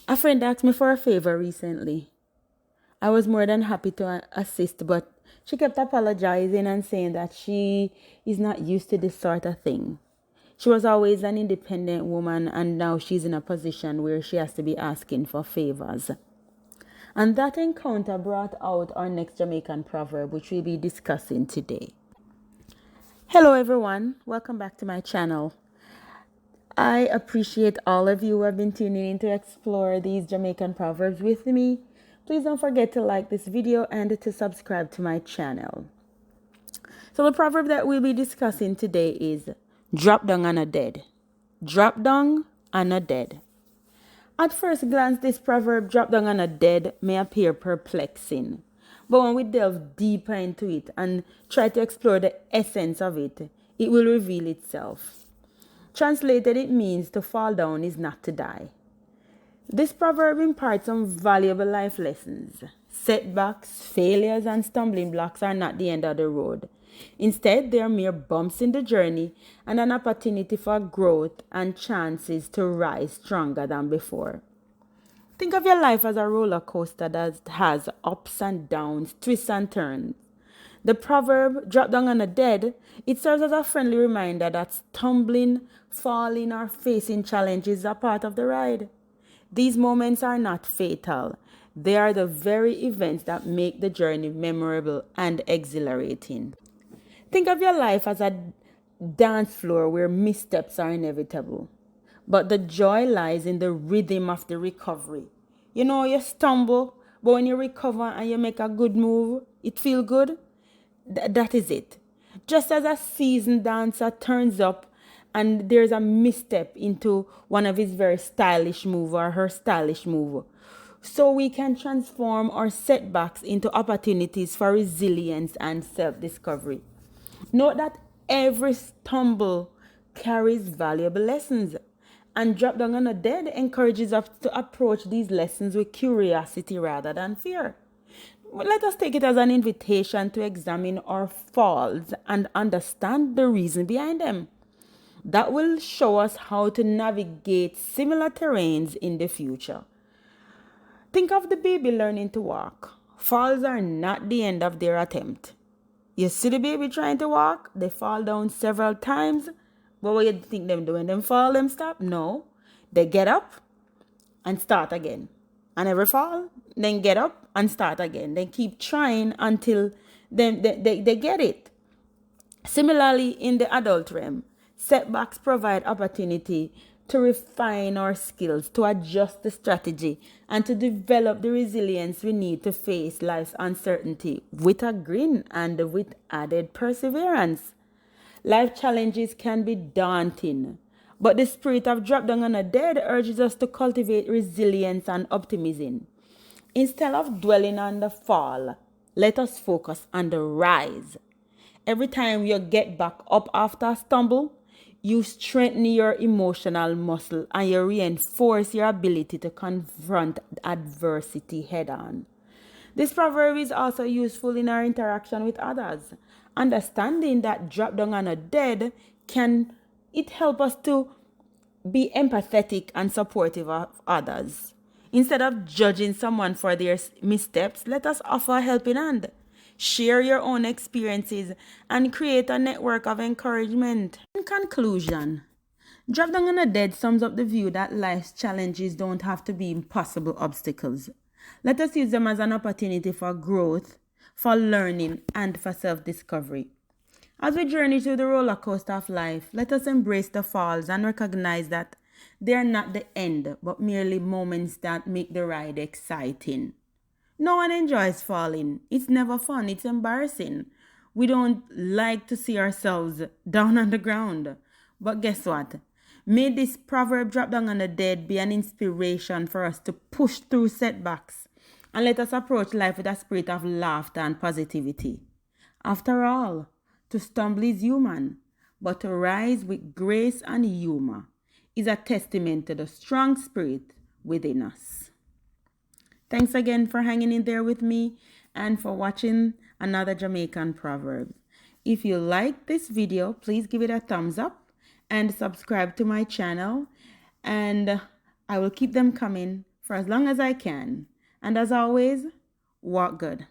A friend asked me for a favor recently. I was more than happy to assist, but she kept apologizing and saying that she is not used to this sort of thing. She was always an independent woman, and now she's in a position where she has to be asking for favors. And that encounter brought out our next Jamaican proverb, which we'll be discussing today. Hello, everyone. Welcome back to my channel. I appreciate all of you who have been tuning in to explore these Jamaican proverbs with me. Please don't forget to like this video and to subscribe to my channel. So the proverb that we'll be discussing today is drop down on a dead. Drop down on a dead. At first glance, this proverb, drop down on a dead, may appear perplexing. But when we delve deeper into it and try to explore the essence of it, it will reveal itself. Translated, it means to fall down is not to die. This proverb imparts some valuable life lessons. Setbacks, failures, and stumbling blocks are not the end of the road. Instead, they are mere bumps in the journey and an opportunity for growth and chances to rise stronger than before. Think of your life as a roller coaster that has ups and downs, twists and turns. The proverb, drop down on a dead, it serves as a friendly reminder that stumbling, falling, or facing challenges are part of the ride. These moments are not fatal. They are the very events that make the journey memorable and exhilarating. Think of your life as a dance floor where missteps are inevitable. But the joy lies in the rhythm of the recovery. You know, you stumble, but when you recover and you make a good move, it feels good. That is it. Just as a seasoned dancer turns up and there's a misstep into one of his very stylish move or her stylish move, so we can transform our setbacks into opportunities for resilience and self-discovery. Note that every stumble carries valuable lessons, and drop down on a dead encourages us to approach these lessons with curiosity rather than fear. Let us take it as an invitation to examine our faults and understand the reason behind them. That will show us how to navigate similar terrains in the future. Think of the baby learning to walk. Falls are not the end of their attempt. You see the baby trying to walk, they fall down several times, but what do you think them do when them fall, them stop? No, they get up and start again. And every fall, then get up and start again. They keep trying until they get it. Similarly, in the adult realm, setbacks provide opportunity to refine our skills, to adjust the strategy, and to develop the resilience we need to face life's uncertainty with a grin and with added perseverance. Life challenges can be daunting, but the spirit of drop down on a dead urges us to cultivate resilience and optimism. Instead of dwelling on the fall, let us focus on the rise. Every time you get back up after a stumble, you strengthen your emotional muscle and you reinforce your ability to confront adversity head on. This proverb is also useful in our interaction with others. Understanding that drop down on a dead can it help us to be empathetic and supportive of others. Instead of judging someone for their missteps, let us offer a helping hand. Share your own experiences and create a network of encouragement. In conclusion, drop down on a dead sums up the view that life's challenges don't have to be impossible obstacles. Let us use them as an opportunity for growth, for learning, and for self-discovery. As we journey through the roller coaster of life, let us embrace the falls and recognize that they are not the end, but merely moments that make the ride exciting. No one enjoys falling. It's never fun. It's embarrassing. We don't like to see ourselves down on the ground. But guess what? May this proverb drop down on the dead be an inspiration for us to push through setbacks and let us approach life with a spirit of laughter and positivity. After all, to stumble is human, but to rise with grace and humor is a testament to the strong spirit within us. Thanks again for hanging in there with me and for watching another Jamaican proverb. If you like this video, please give it a thumbs up and subscribe to my channel, and I will keep them coming for as long as I can. And as always, walk good.